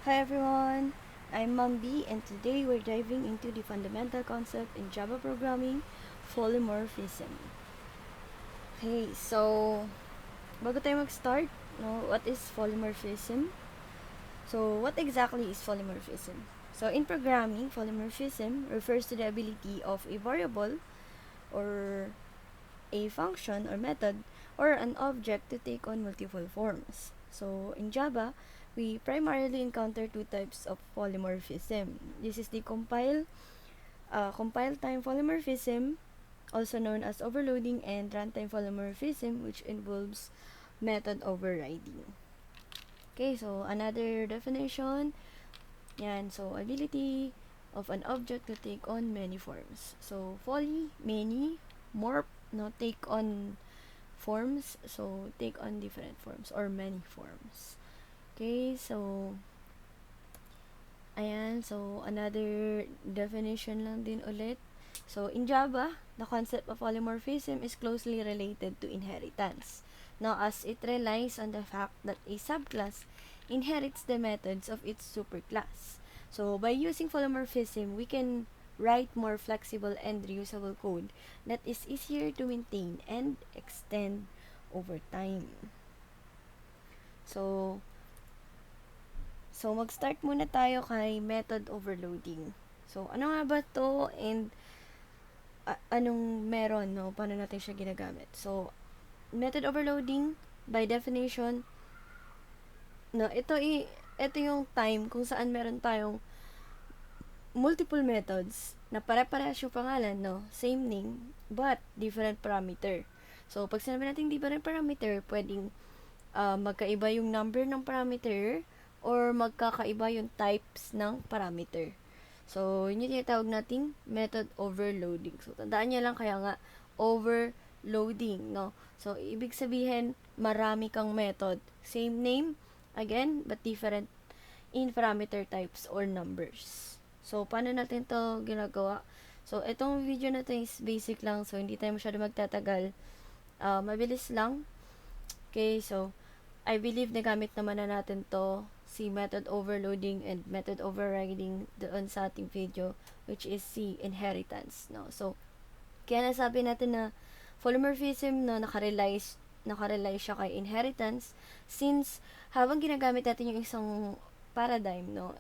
Hi everyone, I'm Ma'am B, and today we're diving into the fundamental concept in Java programming, polymorphism. Okay, so bago tayo mag-start, what is polymorphism? So what exactly is polymorphism? So in programming, polymorphism refers to the ability of a variable or a function or method or an object to take on multiple forms. So in Java, we primarily encounter two types of polymorphism. This is the compile time polymorphism, also known as overloading, and runtime polymorphism, which involves method overriding. Okay, so another definition, yan, so ability of an object to take on many forms. So poly, many, morph, no, take on forms, so take on different forms or many forms. Okay, so ayan, so another definition lang din ulit. So in Java, the concept of polymorphism is closely related to inheritance. Now, as it relies on the fact that a subclass inherits the methods of its superclass. So by using polymorphism, we can write more flexible and reusable code that is easier to maintain and extend over time. So, mag-start muna tayo kay method overloading. So, ano nga ba to and anong meron, no? Paano natin siya ginagamit? So, method overloading, by definition, no, ito yung time kung saan meron tayong multiple methods na pare-parehas yung pangalan, no? Same name, but different parameter. So, pag sinabi natin different parameter, pwedeng magkaiba yung number ng parameter or magkakaiba yung types ng parameter. So, yun yung tinatawag nating method overloading. So, tandaan niya lang kaya nga overloading, no? So, ibig sabihin, marami kang method. Same name, again, but different in parameter types or numbers. So, paano natin to ginagawa? So, itong video na to is basic lang. So, hindi tayo masyado magtatagal. Mabilis lang. Okay, so, I believe na gamit naman na natin to si method overloading and method overriding doon sa ating video, which is si inheritance, no? So, kaya nasabi natin na polymorphism na nakarely siya kay inheritance since habang ginagamit natin yung isang paradigm, no,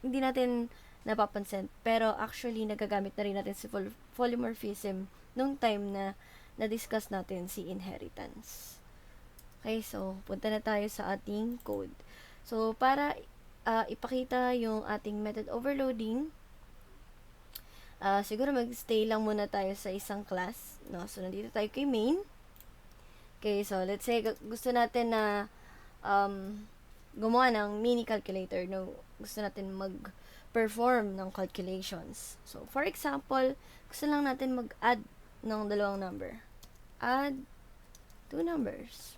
hindi natin napapansin. Pero actually, nagagamit na rin natin si polymorphism nung time na na-discuss natin si inheritance. Okay, so, punta na tayo sa ating code. So, para ipakita yung ating method overloading, siguro mag-stay lang muna tayo sa isang class. No? So, nandito tayo kay main. Okay, so, let's say, gusto natin na gumawa ng mini calculator. No? Gusto natin mag-perform ng calculations. So, for example, gusto lang natin mag-add ng dalawang number. Add two numbers.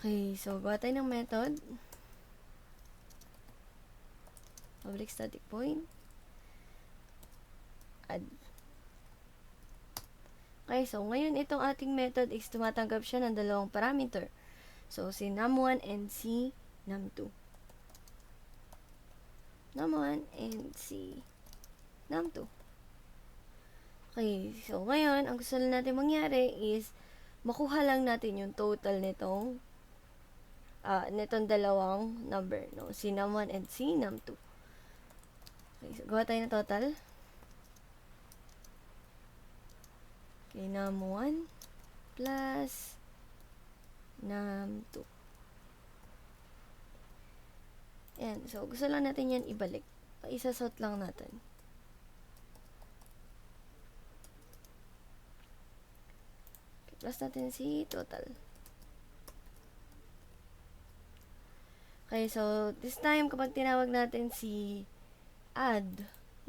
Okay, so gawa tayo ng method. Public static void. Add. Okay, so ngayon itong ating method is tumatanggap siya ng dalawang parameter. So, si num1 and si num2. Num1 and si num2. Okay, so ngayon, ang gusto lang natin mangyari is makuha lang natin yung total nitong dalawang number, no? Si num1 and si num2. Okay, so gawa tayo ng total. Okay, num1 plus num2. Yan, so gusto lang natin yan ibalik. Isasort lang natin. Okay, plus natin si total. Okay, so this time kapag tinawag natin si add,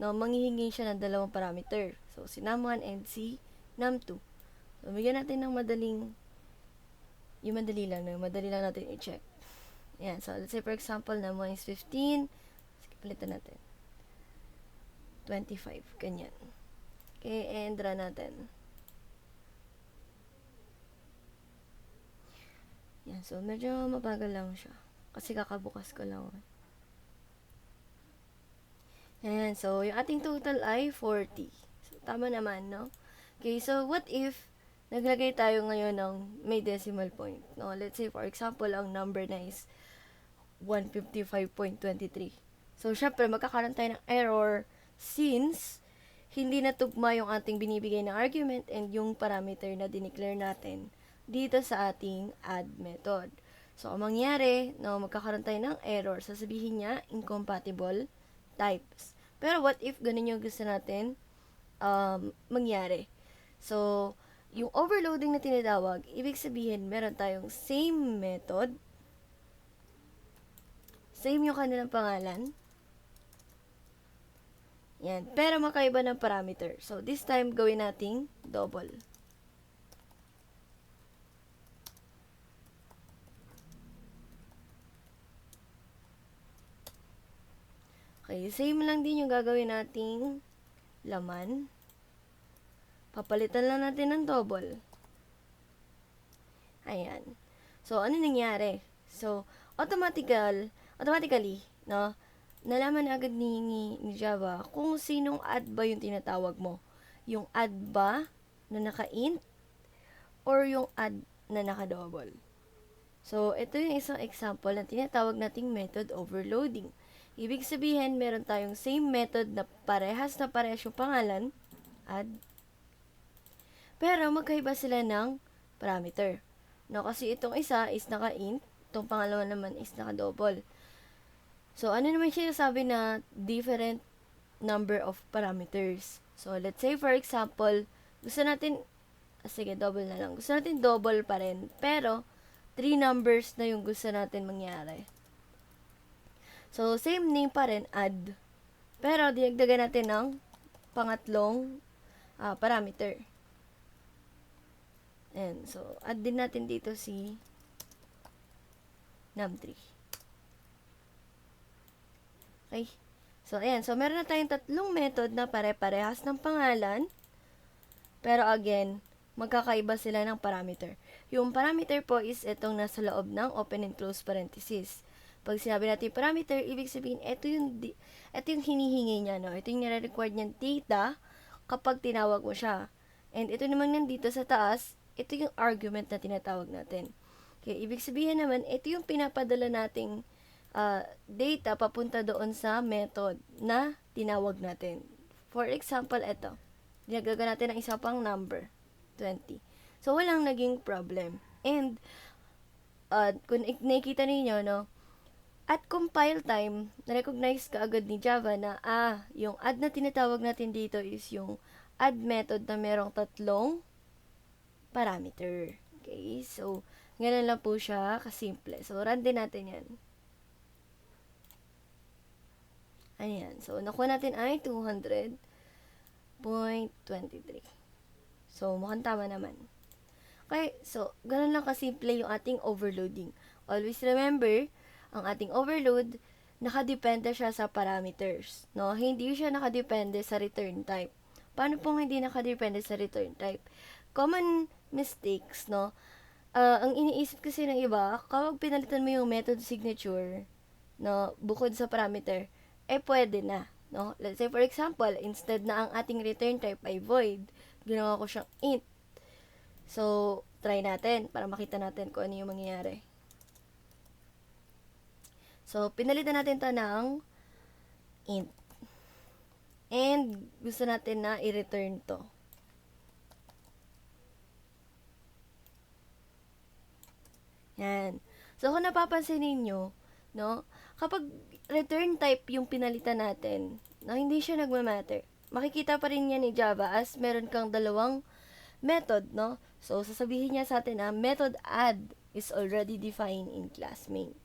no, manghihingi siya ng dalawang parameter. So, si num1 and si num2. So, bigyan natin ng madali lang natin i-check. Yan, so let's say for example, num1 is 15. Sige, palitan natin. 25, ganyan. Okay, and run natin. Yan, so medyo mabagal lang siya. Kasi kakabukas ko lang. Ayan, so yung ating total ay 40. So, tama naman, no? Okay, so what if naglagay tayo ngayon ng may decimal point, no? Let's say, for example, ang number na is 155.23. So, syempre, magkakaroon tayo ng error since hindi natugma yung ating binibigay na argument and yung parameter na dineclare natin dito sa ating add method. So, ang mangyari, no, magkakaroon tayo ng error. Sasabihin niya, incompatible types. Pero what if ganun yung gusto natin mangyari? So, yung overloading na tinatawag, ibig sabihin, meron tayong same method, same yung kanilang pangalan, yan, pero makaiba ng parameter. So, this time, gawin nating double. Okay, same lang din yung gagawin nating laman. Papalitan lang natin ng double. Ayan. So, ano nangyari? So, automatically, no, nalaman agad ni Java kung sinong add ba yung tinatawag mo. Yung add ba na naka-int or yung add na naka-double. So, ito yung isang example na tinatawag nating method overloading. Ibig sabihin, meron tayong same method na parehas yung pangalan, add, pero magkaiba sila ng parameter. No, kasi itong isa is naka-int, itong pangalawa naman is naka-double. So, ano naman siya sabi na different number of parameters. So, let's say for example, gusto natin, sige, double na lang. Gusto natin double pa rin, pero 3 numbers na yung gusto natin mangyari. So, same name pa rin, add. Pero, dinagdagan natin ng pangatlong parameter. And, so, add din natin dito si num3. Okay. So, ayan. So, meron na tayong tatlong method na pare-parehas ng pangalan. Pero, again, magkakaiba sila ng parameter. Yung parameter po is itong nasa loob ng open and close parenthesis. Pag sinabi natin parameter, ibig sabihin, ito yung hinihingi niya, no? Ito yung nire-required niyang data kapag tinawag mo siya. And ito naman nandito sa taas, ito yung argument na tinatawag natin. Okay, ibig sabihin naman, ito yung pinapadala nating data papunta doon sa method na tinawag natin. For example, ito. Dinagdagan natin ng isa pang number, 20. So, walang naging problem. And, kung nakikita ninyo, no, at compile time, na-recognize ka agad ni Java na, yung add na tinatawag natin dito is yung add method na merong tatlong parameter. Okay, so, ganun lang po siya kasimple. So, run din natin yan. Ayan, so, nakuha natin ay 200.23. So, mukhang tama naman. Okay, so, ganun lang kasimple yung ating overloading. Always remember, ang ating overload, nakadepende siya sa parameters. No? Hindi siya nakadepende sa return type. Paano pong hindi nakadepende sa return type? Common mistakes, no? Ang iniisip kasi ng iba, kapag pinalitan mo yung method signature, no, bukod sa parameter, pwede na. No? Let's say, for example, instead na ang ating return type ay void, ginawa ko siyang int. So, try natin para makita natin kung ano yung mangyayari. So, pinalitan natin to ng int. And, gusto natin na i-return to. Yan. So, kung napapansin ninyo, no, kapag return type yung pinalitan natin, no, hindi siya nagmamatter. Makikita pa rin yan ni Java as meron kang dalawang method, no? So, sasabihin niya sa atin na method add is already defined in class main.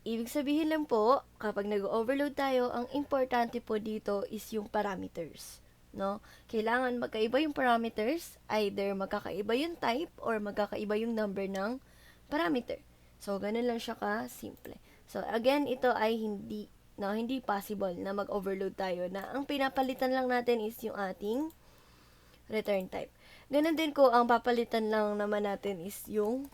Ibig sabihin lang po, kapag nag-overload tayo, ang importante po dito is yung parameters. No? Kailangan magkaiba yung parameters, either magkakaiba yung type or magkakaiba yung number ng parameter. So, ganun lang siya ka-simple. So, again, ito ay hindi possible na mag-overload tayo na ang pinapalitan lang natin is yung ating return type. Ganun din ko, ang papalitan lang naman natin is yung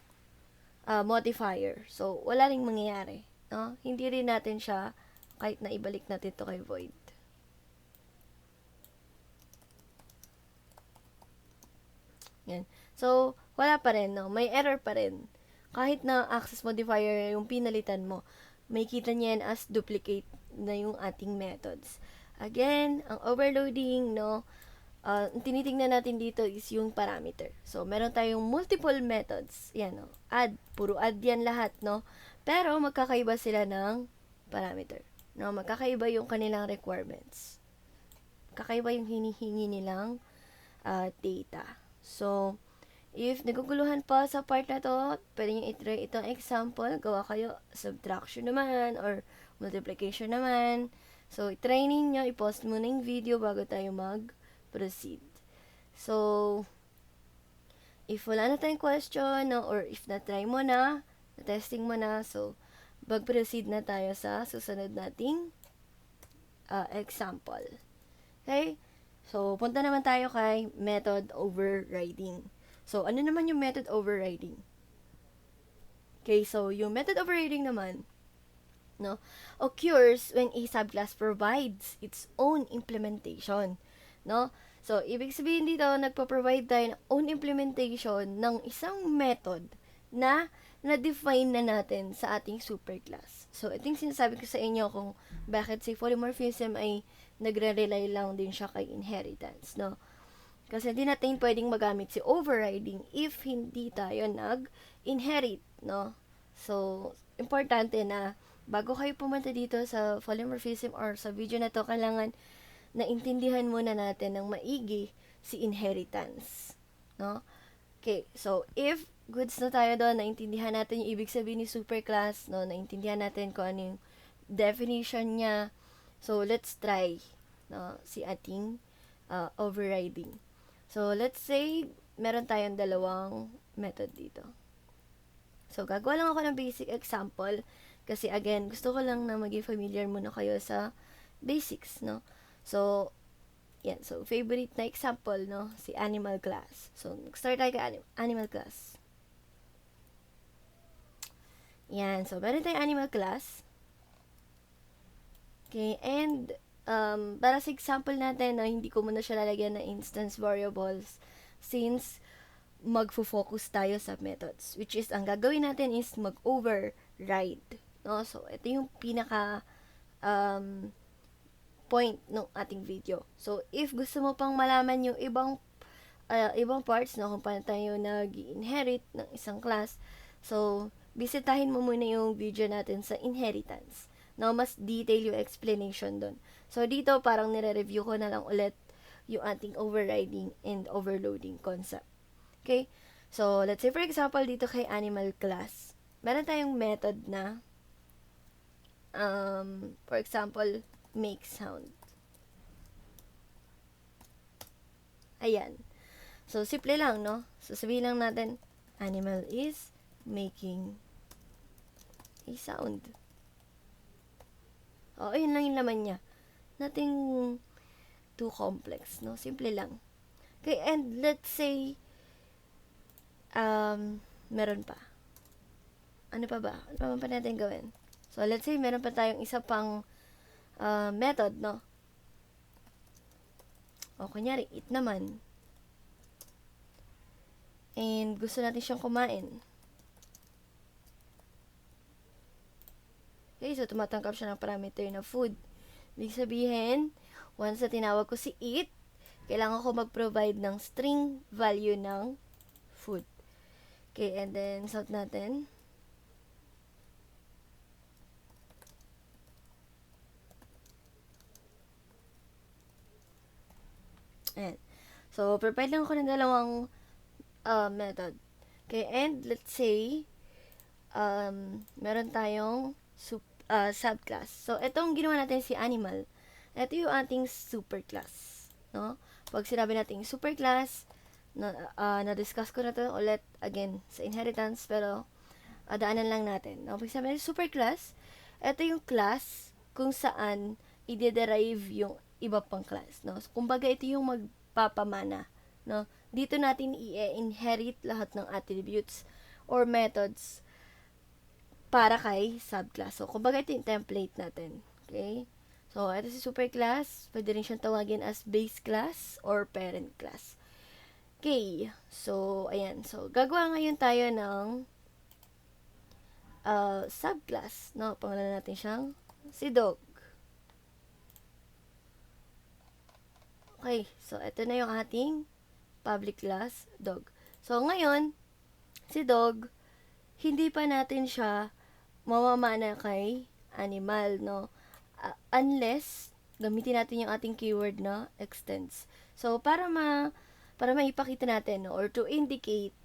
modifier. So, wala ring mangyayari. No? Hindi rin natin siya kahit na ibalik natin to kay void. Yan. So, wala pa rin, no? May error pa rin. Kahit na access modifier yung pinalitan mo, may kita niyan as duplicate na yung ating methods. Again, ang overloading, no? Tinitingnan natin dito is yung parameter. So, meron tayong multiple methods. Yan, no? Add. Puro add yan lahat, no? Pero, magkakaiba sila ng parameter. No? Magkakaiba yung kanilang requirements. Kakaiba yung hinihingi nilang data. So, if naguguluhan pa sa part na to, pwede nyo itry itong example. Gawa kayo subtraction naman or multiplication naman. So, itry ninyo, i-pause muna yung video bago tayo mag-proceed. So, if wala na tayong question, no, or if na-try mo na, na-testing mo na, so, mag-proceed na tayo sa susunod nating example. Okay? So, punta naman tayo kay method overriding. So, ano naman yung method overriding? Okay, so, yung method overriding naman, no, occurs when a subclass provides its own implementation, no? So, ibig sabihin dito, nagpo-provide tayo ng own implementation ng isang method na na-define na natin sa ating superclass. So, ito yung sinasabi ko sa inyo kung bakit si polymorphism ay nagre-rely lang din siya kay inheritance, no? Kasi hindi natin pwedeng magamit si overriding if hindi tayo nag-inherit, no? So, importante na bago kayo pumunta dito sa polymorphism or sa video na to, kailangan naintindihan muna natin ng maigi si inheritance, no? Okay, so if goods na tayo doon, naintindihan natin yung ibig sabihin ni superclass, no? Naintindihan natin kung ano yung definition niya. So, let's try, no, si ating overriding. So, let's say, meron tayong dalawang method dito. So, gagawa lang ako ng basic example kasi, again, gusto ko lang na maging familiar muna kayo sa basics, no? So, yan. So, favorite na example, no? Si animal class. So, start tayo kay animal class. Yan. So, meron tayong animal class. Okay, and para sa example natin, no, hindi ko muna siya lalagyan ng instance variables since magfo-focus tayo sa methods, which is, ang gagawin natin is mag-override. No? So, ito yung pinaka point ng ating video. So, if gusto mo pang malaman yung ibang parts, no, kung paano tayo nag-inherit ng isang class, so, bisitahin mo muna yung video natin sa inheritance. No, mas detail yung explanation doon. So, dito parang nire-review ko na lang ulit yung ating overriding and overloading concept. Okay? So, let's say for example, dito kay animal class, meron tayong method na for example, make sound. Ayan. So, simple lang, no? So, sabihin lang natin, animal is making a sound. O, ayun lang yung laman niya. Nothing too complex, no? Simple lang. Okay, and let's say, meron pa. Ano pa ba? Ano pa natin gawin? So, let's say, meron pa tayong isa pang method, no? O, kunyari, eat naman. And gusto natin siyang kumain. Okay, so tumatanggap siya ng parameter na food. Ibig sabihin, once na tinawag ko si eat, kailangan ko mag-provide ng string value ng food. Okay, and then, sort natin. Ayan. So, provide lang ako ng dalawang method. Okay, and let's say, meron tayong subclass. So, itong ginawa natin si animal. Ito yung ating superclass. No? Pag sinabi natin superclass, na-discuss ko na to ulit again sa inheritance, pero daanan lang natin. No? Pag sinabi natin superclass, ito yung class kung saan i-derive yung iba pang class. No? So, kumbaga, ito yung magpapamana. No? Dito natin i-inherit lahat ng attributes or methods para kay subclass. So, kumbaga ito yung template natin. Okay? So, ito si superclass. Pwede rin siyang tawagin as base class or parent class. Okay. So, ayan. So, gagawa ngayon tayo ng subclass. No? Pangalan natin siyang si dog. Okay. So, ito na yung ating public class, dog. So, ngayon, si dog, hindi pa natin siya mamamana kay animal, no? Unless, gamitin natin yung ating keyword na extends. So, para maipakita natin, no? Or to indicate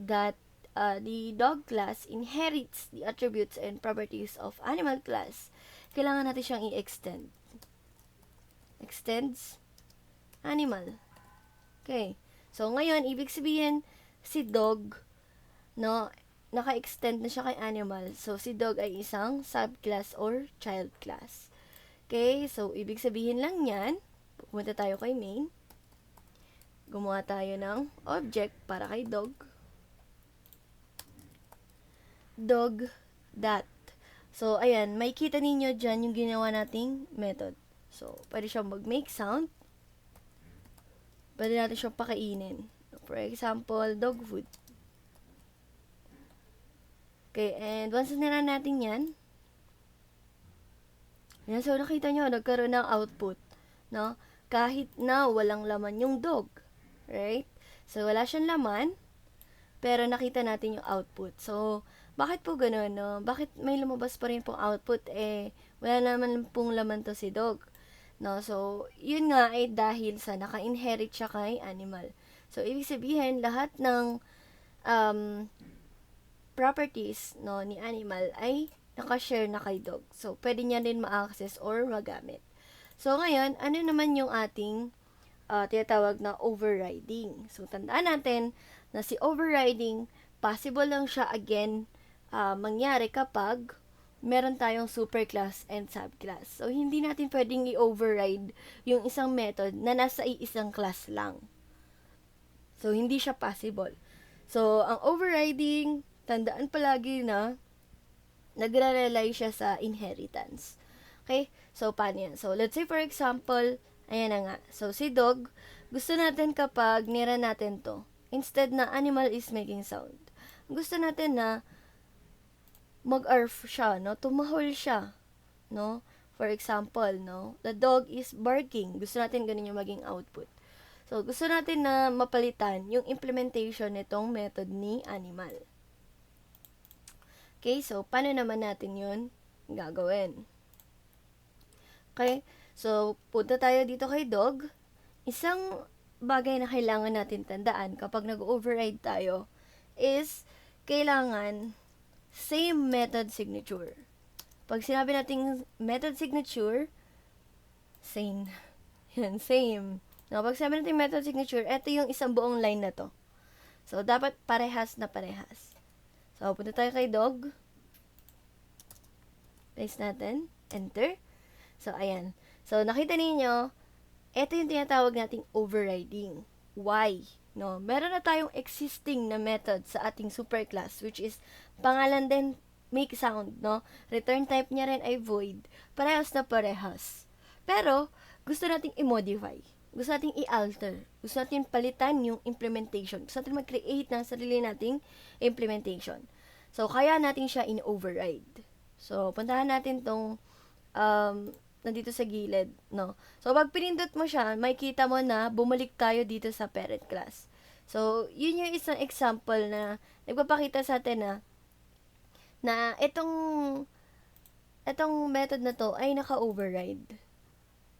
that the dog class inherits the attributes and properties of animal class, kailangan natin siyang i-extend. Extends animal. Okay. So, ngayon, ibig sabihin, si dog, no, naka-extend na siya kay animal. So, si dog ay isang subclass or child class. Okay, so, ibig sabihin lang yan, pumunta tayo kay main, gumawa tayo ng object para kay dog. Dog, that. So, ayan, may kita ninyo dyan yung ginawa nating method. So, pwede siyang mag-make sound, pwede natin siyang pakainin. For example, dog food. Okay, and once na natin yan, so nakita nyo, nagkaroon ng output, no? Kahit na walang laman yung dog, right? So, wala siyang laman, pero nakita natin yung output. So, bakit po ganun, no? Bakit may lumabas pa rin pong output, wala naman pong laman to si dog, no? So, yun nga ay dahil sa naka-inherit siya kay animal. So, ibig sabihin, lahat ng properties, no, ni animal ay nakashare na kay dog. So, pwede niya din ma-access or magamit. So, ngayon, ano naman yung ating tinatawag na overriding? So, tandaan natin na si overriding, possible lang siya again mangyari kapag meron tayong superclass and subclass. So, hindi natin pwedeng i-override yung isang method na nasa isang class lang. So, hindi siya possible. So, ang overriding, tandaan palagi na nagre-rely siya sa inheritance. Okay? So, paano yan? So, let's say for example, ayan na nga. So, si dog, gusto natin kapag nira natin to, instead na animal is making sound, gusto natin na mag-arf siya, no? Tumahol siya, no? For example, no? The dog is barking. Gusto natin ganun yung maging output. So, gusto natin na mapalitan yung implementation nitong method ni animal. Okay, so, paano naman natin yun gagawin? Okay, so, punta tayo dito kay dog. Isang bagay na kailangan natin tandaan kapag nag-override tayo is kailangan same method signature. Pag sinabi nating method signature, same. Yan, same. No, pag sabi natin method signature, ito yung isang buong line na to. So, dapat parehas na parehas. So, punta tayo kay dog. Paste natin. Enter. So, ayan. So, nakita ninyo, ito yung tinatawag nating overriding. Why? No, meron na tayong existing na method sa ating superclass, which is, pangalan din, make sound, no? Return type niya rin ay void. Parehas na parehas. Pero, gusto nating i-modify. Gusto nating i-alter. Gusto nating palitan yung implementation. Gusto nating mag-create ng sarili nating implementation. So, kaya natin siya in-override. So, puntahan natin tong nandito sa gilid, no? So, pag pinindot mo siya, makikita mo na bumalik tayo dito sa parent class. So, yun yung isang example na nagpapakita sa atin na itong method na to ay naka-override,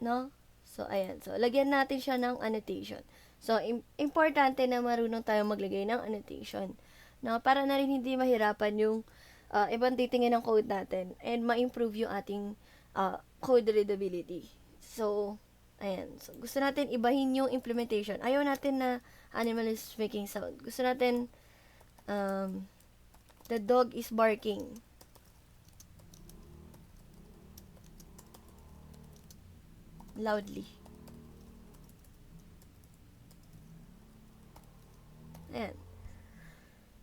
no? So, ayan. So, lagyan natin siya ng annotation. So, importante na marunong tayo maglagay ng annotation, no? Para na rin hindi mahirapan yung ibang titingin ng code natin and ma-improve yung ating code readability. So, ayan. So, gusto natin ibahin yung implementation. Ayaw natin na animal is making sound. Gusto natin the dog is barking. Loudly. Ayan.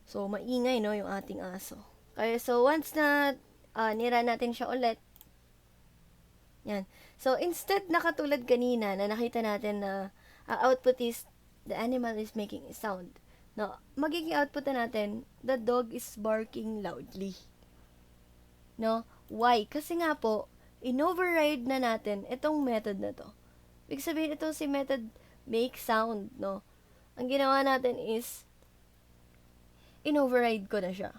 So, maingay, no, yung ating aso. Okay, so once na nira natin siya ulit, yan. So, instead na katulad kanina na nakita natin na output is the animal is making a sound. No, magiging output na natin, the dog is barking loudly. No? Why? Kasi nga po, in-override na natin itong method na to. Ibig sabihin, ito si method make sound, no? Ang ginawa natin is, in-override ko na siya.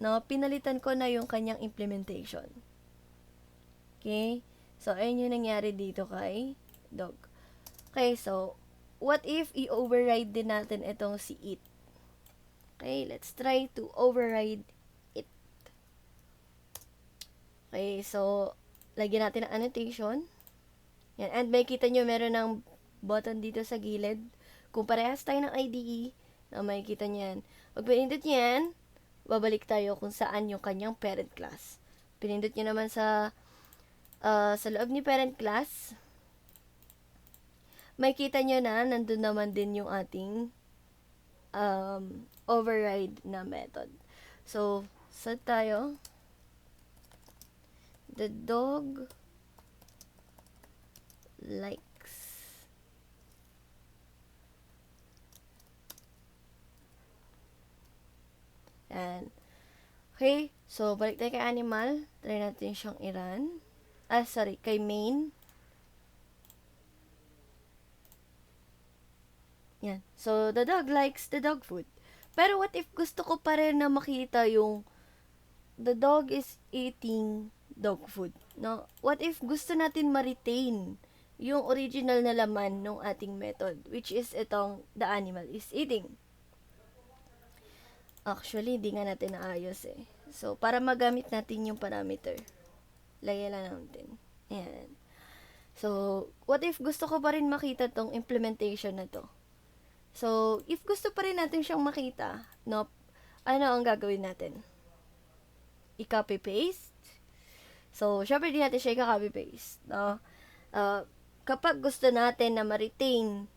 No? Pinalitan ko na yung kanyang implementation. Okay? So, ayun yung nangyari dito kay dog. Okay, so, what if i-override din natin itong si it? Okay, let's try to override it. Okay, so, lagyan natin ng annotation. Yan, and may kita nyo meron ng button dito sa gilid. Kung parehas tayo ng IDE, na may kita nyo yan. Pag pinindot nyo yan, babalik tayo kung saan yung kanyang parent class. Pinindot nyo naman sa loob ni parent class, may kita nyo na nandun naman din yung ating override na method. So, set tayo. The dog likes. And, okay. So, balik tayo kay animal. Try natin siyang i-run. Kay main. Yan. So, the dog likes the dog food. Pero what if gusto ko pa rin na makita yung the dog is eating dog food, no? What if gusto natin ma-retain yung original na laman ng ating method, which is itong the animal is eating. Actually, di nga natin naayos eh. So, para magamit natin yung parameter, lagyan lang natin. Ayan. So, what if gusto ko pa rin makita tong implementation na to? So, if gusto pa rin natin siyang makita, no, ano ang gagawin natin? I-copy-paste. So, syempre di natin siya i-copy-paste, no? Kapag gusto natin na ma-retain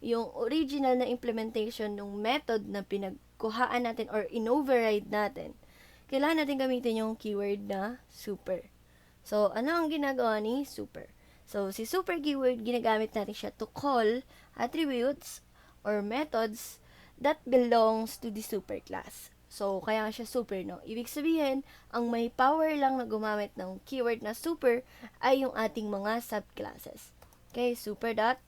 yung original na implementation ng method na pinagkuhaan natin or in-override natin, kailangan natin gamitin yung keyword na super. So, ano ang ginagawa ni super? So, si super keyword, ginagamit natin siya to call attributes or methods that belongs to the super class. So, kaya siya super, no? Ibig sabihin, ang may power lang na gumamit ng keyword na super ay yung ating mga subclasses. Okay, super dot.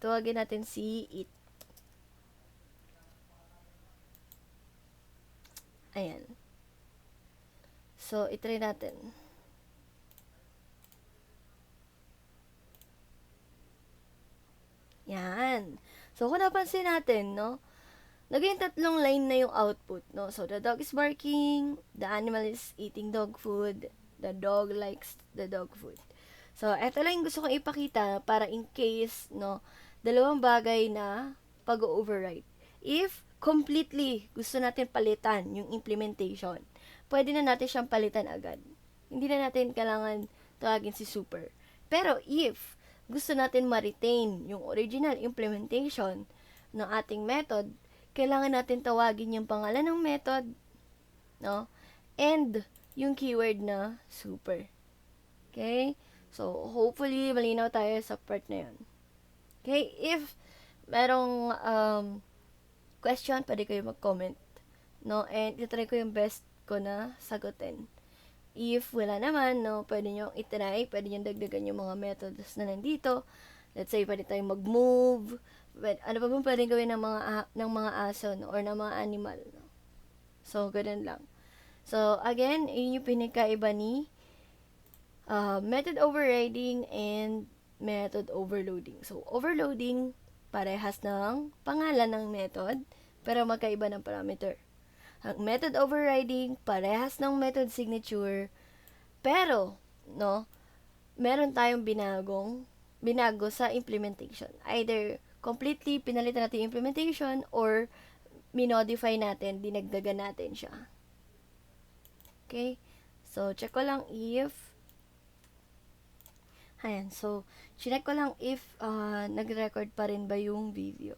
Tuwagin natin si it. Ayan. So, itry natin. Yan. So, kung napansin natin, no? Naging tatlong line na yung output, no? So, the dog is barking, the animal is eating dog food, the dog likes the dog food. So, eto lang yung gusto kong ipakita para in case, no, dalawang bagay na pag-override. If completely gusto natin palitan yung implementation, pwede na natin siyang palitan agad. Hindi na natin kailangan tawagin si super. Pero if gusto natin ma-retain yung original implementation ng ating method, kailangan natin tawagin yung pangalan ng method, no? And yung keyword na super. Okay? So, hopefully, malinaw tayo sa part na yun. Okay? If merong question, pwede kayo mag-comment. No? And itry ko yung best ko na sagutin. If wala naman, no, pwede nyo itry, pwede nyo dagdagan yung mga methods na nandito. Let's say, pwede tayong mag-move. Ano pa bang pwedeng gawin ng mga aso, no? Or ng mga animal, no? So, ganun lang. So, again, yun yung pinagkaiba ni method overriding and method overloading. So, overloading, parehas ng pangalan ng method, pero magkaiba ng parameter. Ang method overriding, parehas ng method signature, pero, no, meron tayong binago sa implementation. Either completely pinalitan natin yung implementation or minodify natin, dinagdagan natin siya. Okay? So, check ko lang if ayan, so, check ko lang if nag-record pa rin ba yung video.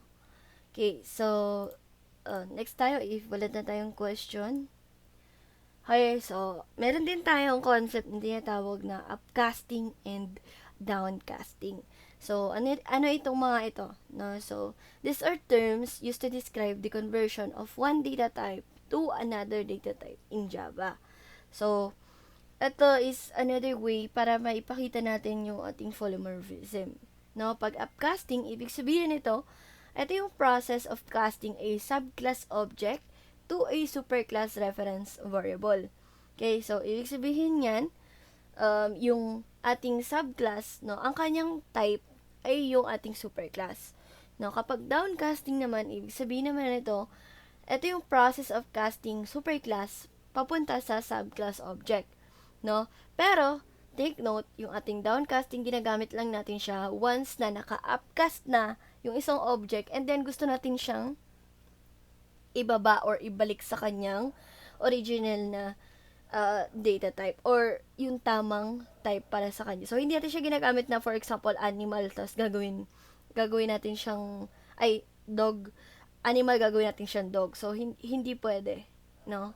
Okay, so, next tayo, if wala na tayong question. Okay, so, meron din tayong concept na tinatawag na upcasting and downcasting. So, ano itong mga ito? No? So, these are terms used to describe the conversion of one data type to another data type in Java. So, ito is another way para maipakita natin yung ating polymorphism. No, pag upcasting, ibig sabihin ito yung process of casting a subclass object to a superclass reference variable. Okay, so ibig sabihin yan, yung ating subclass, no, ang kanyang type ay yung ating superclass. No, kapag downcasting naman, ibig sabihin naman ito yung process of casting superclass papunta sa subclass object. No? Pero, take note, yung ating downcasting, ginagamit lang natin siya once na naka-upcast na yung isang object and then gusto natin siyang ibaba or ibalik sa kanyang original na data type or yung tamang type para sa kanya. So, hindi natin siya ginagamit na, for example, animal, tapos gagawin natin siyang, dog, animal, gagawin natin siyang dog. So, hindi pwede, no?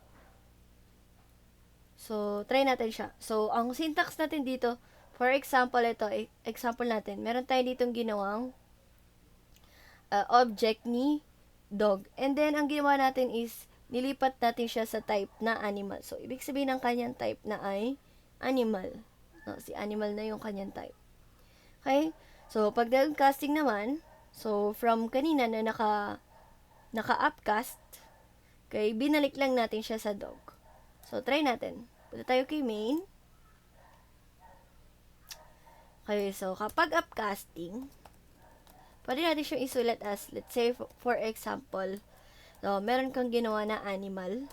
So, try natin siya. So, ang syntax natin dito, for example, ito, example natin, meron tayo ditong ginawang object ni dog. And then, ang ginawa natin is, nilipat natin siya sa type na animal. So, ibig sabihin ng kanyang type na ay animal. No, si animal na yung kanyang type. Okay? So, pag downcasting naman, so, from kanina na naka-upcast, okay, binalik lang natin siya sa dog. So, try natin. Punta tayo kay main. Okay, so, kapag upcasting, pwede natin siyang isulat as, let's say, for example, so, meron kang ginawa na animal.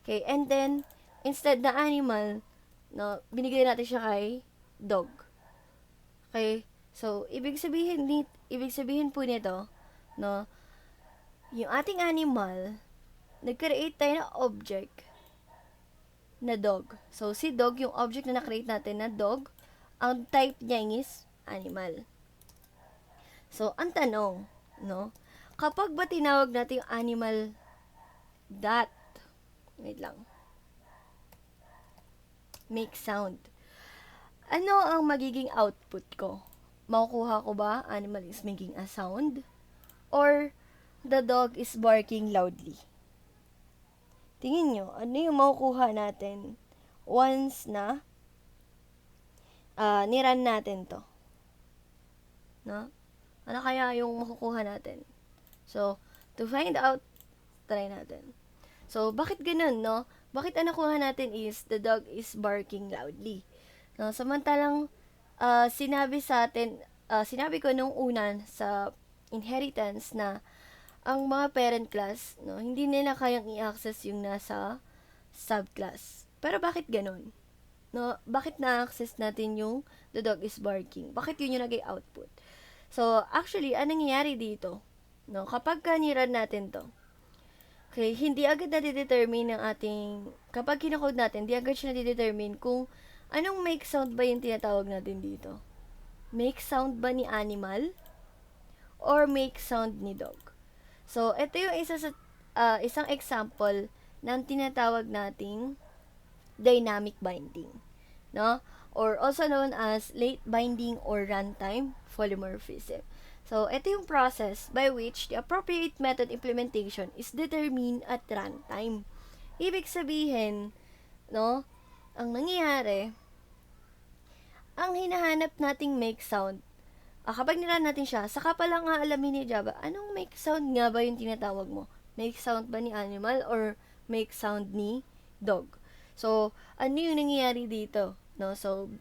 Okay, and then, instead na animal, no, binigay natin siya kay dog. Okay, so, ibig sabihin po nito, no, yung ating animal, nag-create tayo ng object na dog. So, si dog, yung object na na-create natin na dog, ang type niya is animal. So, ang tanong, no, kapag ba tinawag natin yung animal that, wait lang, make sound, ano ang magiging output ko? Makukuha ko ba animal is making a sound? Or the dog is barking loudly? Tingin nyo, ano yung makukuha natin once na niran natin to? No? Ano kaya yung makukuha natin? So, to find out, try natin. So, bakit ganun, no? Bakit ang nakuha natin is, the dog is barking loudly. No? Samantalang, sinabi ko nung una sa inheritance na ang mga parent class, no, hindi nila kayang i-access yung nasa subclass. Pero bakit ganun? No, bakit na-access natin yung the dog is barking? Bakit yun yung naging output? So, actually, anong nangyayari dito? No, kapag kaniran natin to, okay, hindi agad na-determine ng ating, kapag kinakode natin, hindi agad siya na-determine kung anong make sound ba yung tinatawag natin dito. Make sound ba ni animal? Or make sound ni dog? So, ito yung isang example ng tinatawag nating dynamic binding. No? Or also known as late binding or runtime polymorphism. So, ito yung process by which the appropriate method implementation is determined at runtime. Ibig sabihin, no, ang nangyayari, ang hinahanap nating make sound, kapag nila natin siya, saka pa lang aalamin ni Java, anong make sound nga ba yung tinatawag mo? Make sound ba ni animal or make sound ni dog? So, ano yung nangyayari dito? No? So,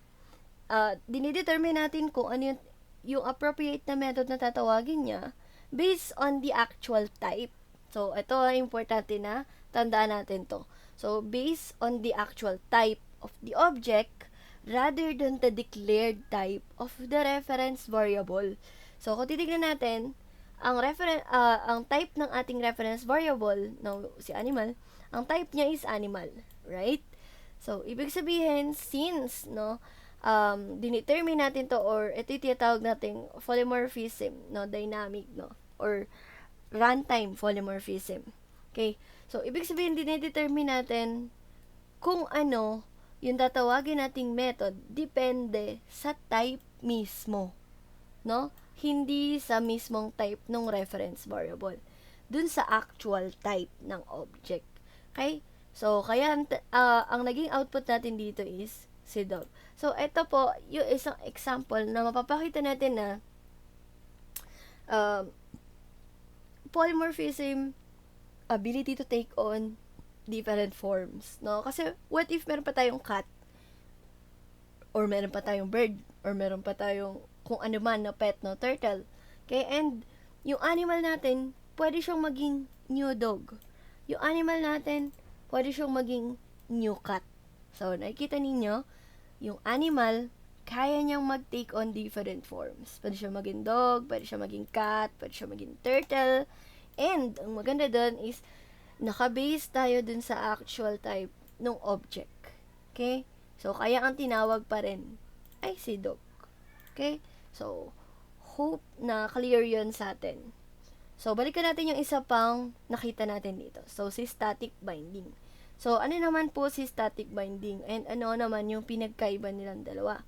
dinidetermine natin kung ano yung appropriate na method na tatawagin niya based on the actual type. So, ito ang importante na tandaan natin to. So, based on the actual type of the object rather than the declared type of the reference variable. So, kung titignan natin, ang type ng ating reference variable, no, si animal, ang type niya is animal, right? So, ibig sabihin, since, no, dinetermine natin to, or ito yung tinatawag nating polymorphism, no, dynamic, no, or runtime polymorphism. Okay? So, ibig sabihin, dinedetermine natin kung ano yung tatawagin nating method depende sa type mismo, no? Hindi sa mismong type ng reference variable. Dun sa actual type ng object. Okay? So, kaya ang naging output natin dito is si dog. So, ito po, yung isang example na mapapakita natin na uh, polymorphism, ability to take on different forms, no? Kasi, what if meron pa tayong cat, or meron pa tayong bird, or meron pa tayong kung ano man na pet, no? Turtle. Okay? And, yung animal natin, pwede siyang maging new dog. Yung animal natin, pwede siyang maging new cat. So, nakikita ninyo, yung animal, kaya niyang mag-take on different forms. Pwede siya maging dog, pwede siya maging cat, pwede siya maging turtle. And, ang maganda doon is, naka-base tayo dun sa actual type ng object. Okay? So, kaya ang tinawag pa rin ay si dog. Okay? So, hope na clear yun sa atin. So, balikan natin yung isa pang nakita natin dito. So, si static binding. So, ano naman po si static binding? And ano naman yung pinagkaiba nilang dalawa?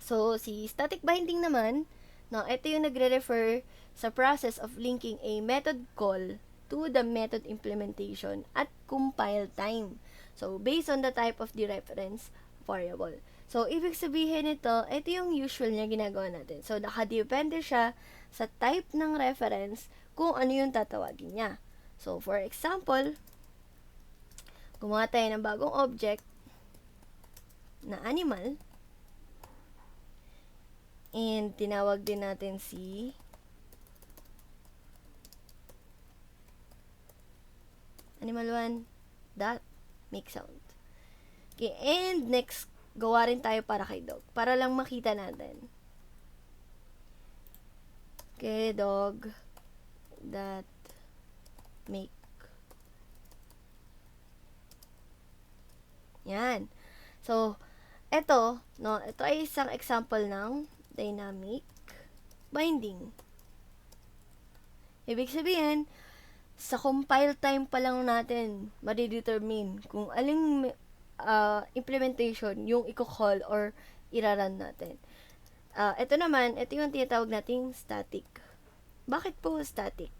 So, si static binding naman, no, ito yung nagre-refer sa process of linking a method call to the method implementation at compile time. So, based on the type of the reference variable. So, ibig sabihin ito yung usual niya ginagawa natin. So, nakadepende siya sa type ng reference kung ano yung tatawagin niya. So, for example, gumawa tayo ng bagong object na animal and tinawag din natin si animal1 dot make sound. Okay, and next, gawa rin tayo para kay dog. Para lang makita natin. Okay, dog that make. Yan. So, ito ay isang example ng dynamic binding. Ibig sabihin, sa compile time pa lang natin madidetermine kung aling implementation yung i-call or iraran natin. Ito yung tinatawag nating static. Bakit po static?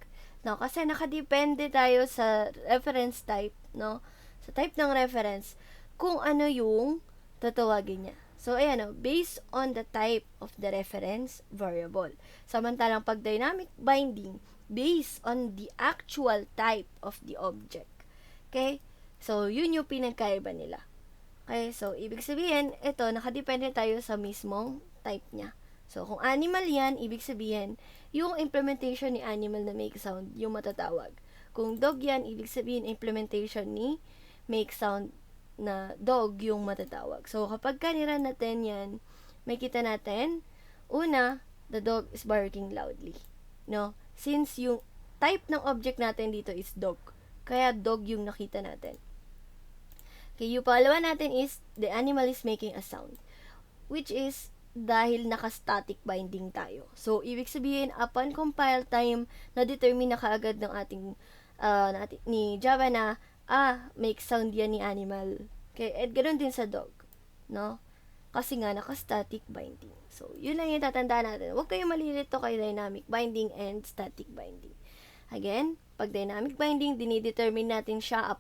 No, kasi nakadepende tayo sa reference type, no? Sa type ng reference, kung ano yung tatawagin niya. So, ayan, based on the type of the reference variable. Samantalang pag dynamic binding, based on the actual type of the object. Okay? So, yun yung pinagkaiba nila. Okay? So, ibig sabihin, ito, nakadepende tayo sa mismong type niya. So, kung animal yan, ibig sabihin, yung implementation ni animal na make sound, yung matatawag. Kung dog yan, ibig sabihin, implementation ni make sound na dog yung matatawag. So, kapag kanira natin yan, may kita natin, una, the dog is barking loudly. No? Since yung type ng object natin dito is dog, kaya dog yung nakita natin. Okay, yung pangalawa natin is, the animal is making a sound, which is, dahil naka-static binding tayo. So, ibig sabihin, upon compile time, na-determine na kaagad ng ating, ni Java na, make sound yan ni animal. Okay, at ganoon din sa dog, no? Kasi nga, naka-static binding. So, yun lang yung tatandaan natin. Huwag kayong malilito kay dynamic binding and static binding. Again, pag dynamic binding, dinidetermine natin siya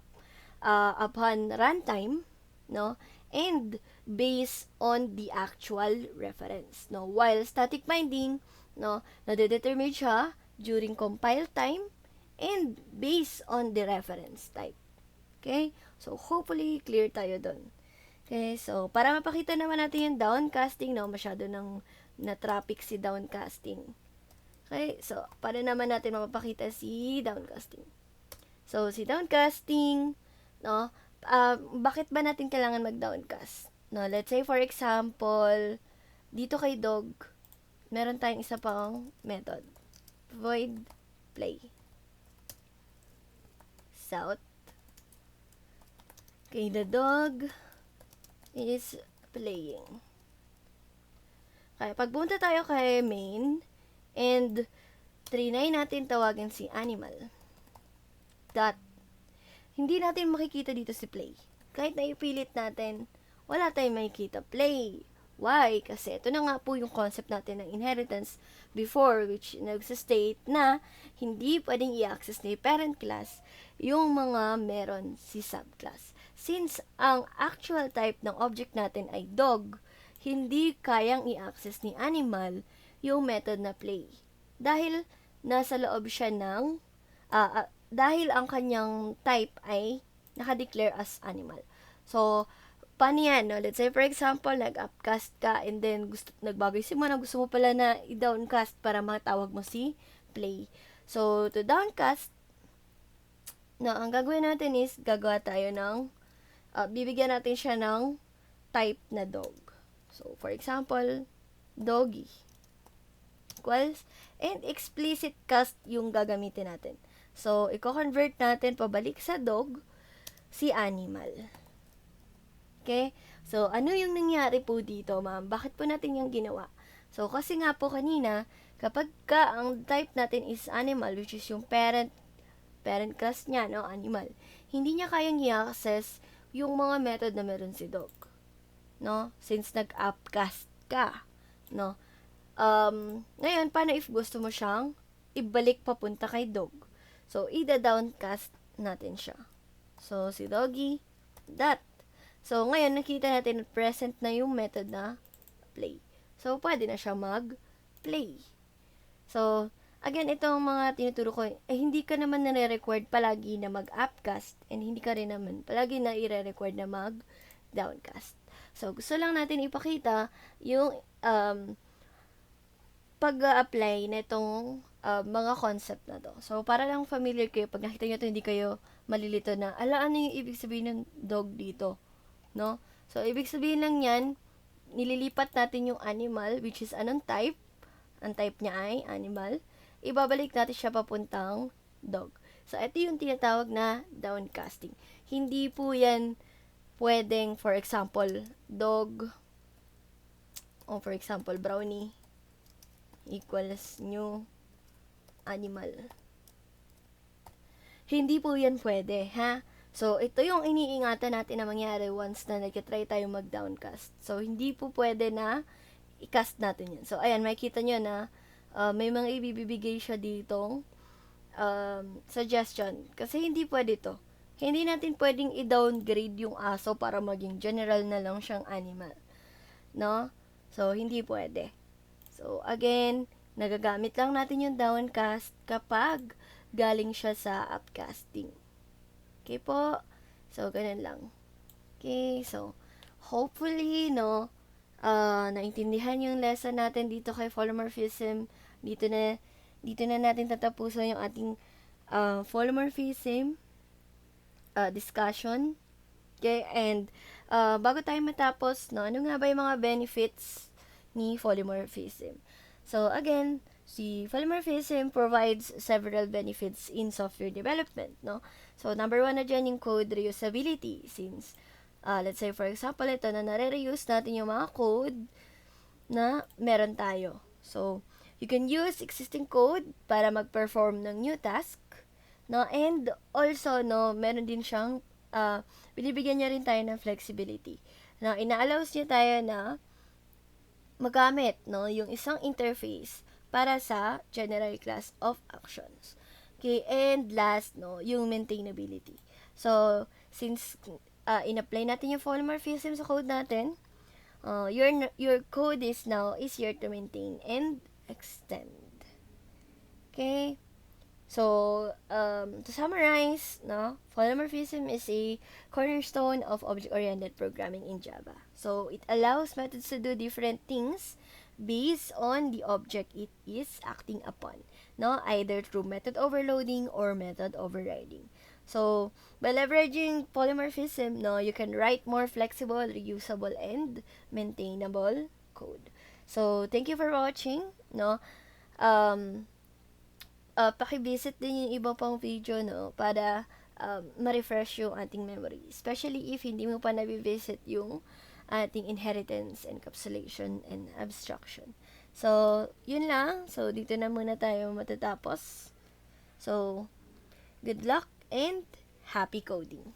upon runtime, no? And based on the actual reference, no? While static binding, no, nade-determine siya during compile time and based on the reference type. Okay? So, hopefully, clear tayo dun. Okay? So, para mapakita naman natin yung downcasting, no? Masyado nang na-traffic si downcasting. Okay? So, para naman natin mapapakita si downcasting. So, si downcasting, no? Bakit ba natin kailangan mag-downcast? No, let's say, for example, dito kay dog, meron tayong isa pang method. Void play. South. Okay, the dog is playing. Okay, pagpunta tayo kay main, and trinay natin tawagin si animal. Dot hindi natin makikita dito si play. Kahit na ipilit natin, wala tayong makikita play. Why? Kasi ito na nga po yung concept natin ng inheritance before, which nagsastate na hindi pwedeng i-access ni parent class yung mga meron si subclass. Since ang actual type ng object natin ay dog, hindi kayang i-access ni animal yung method na play. Dahil nasa loob siya ng, dahil ang kanyang type ay nakadeclare as animal. So, paano yan, no? Let's say, for example, nag-upcast ka and then nagbago yung simula, gusto mo pala na i-downcast para matawag mo si play. So, to downcast, no, ang gagawin natin is, gagawa tayo ng, bibigyan natin siya ng type na dog. So, for example, doggy equals, and explicit cast yung gagamitin natin. So, i-convert natin pabalik sa dog, si animal. Okay? So, ano yung nangyari po dito, ma'am? Bakit po natin yung ginawa? So, kasi nga po kanina, kapag ang type natin is animal, which is yung parent class niya, no, animal, hindi niya kayang i-access yung mga method na meron si dog. No? Since nag-upcast ka. No? Ngayon, paano if gusto mo siyang ibalik papunta kay dog? So, ida-downcast natin siya. So, si doggy, that. So, ngayon, nakita natin na present na yung method na play. So, pwede na siya mag-play. So, again, itong mga tinuturo ko, hindi ka naman nare-required palagi na mag-upcast and hindi ka rin naman palagi na i-required na mag-downcast. So, gusto lang natin ipakita yung pag-apply na itong mga concept na to. So, para lang familiar kayo, pag nakita nyo ito, hindi kayo malilito na, ano yung ibig sabihin ng dog dito? No? So, ibig sabihin lang yan, nililipat natin yung animal, which is anong type? Ang type niya ay animal. Ibabalik natin siya papuntang dog. So, ito yung tinatawag na downcasting. Hindi po yan pwedeng, for example, dog, o for example, brownie, equals new animal. Hindi po yan pwede, ha? So, ito yung iniingatan natin na mangyari once na nag-try tayo mag-downcast. So, hindi po pwede na i-cast natin yan. So, ayan, makikita nyo na may mga ibibigay siya ditong suggestion. Kasi hindi pwede to. Hindi natin pwedeng i-downgrade yung aso para maging general na lang siyang animal. No? So, hindi pwede. So, again, nagagamit lang natin yung downcast kapag galing siya sa upcasting. Okay po? So, ganun lang. Okay, so, hopefully, no, naintindihan yung lesson natin dito kay polymorphism. Dito na natin tatapusin yung ating polymorphism discussion. Okay, and bago tayo matapos, no, ano nga ba yung mga benefits ni polymorphism? So, again, si polymorphism provides several benefits in software development, no? So, number one na dyan yung code reusability, since, let's say, for example, ito na nare-reuse natin yung mga code na meron tayo. So, you can use existing code para mag-perform ng new task, no? And also, no, meron din siyang, binibigyan niya rin tayo ng flexibility. No, ina-allows niya tayo na magamit, no, yung isang interface para sa general class of actions. Okay, and last, no, yung maintainability. So, since in-apply natin yung polymorphism sa code natin, your code is now easier to maintain and extend. Okay? So, to summarize, no, polymorphism is a cornerstone of object-oriented programming in Java. So, it allows methods to do different things based on the object it is acting upon, no, either through method overloading or method overriding. So, by leveraging polymorphism, no, you can write more flexible, reusable, and maintainable code. So, thank you for watching, no. Paki-visit din yung iba pang video, no, para ma-refresh yung ating memory. Especially if hindi mo pa na-visit yung ating inheritance, encapsulation, and abstraction. So, yun lang. So, dito na muna tayo matatapos. So, good luck and Happy coding!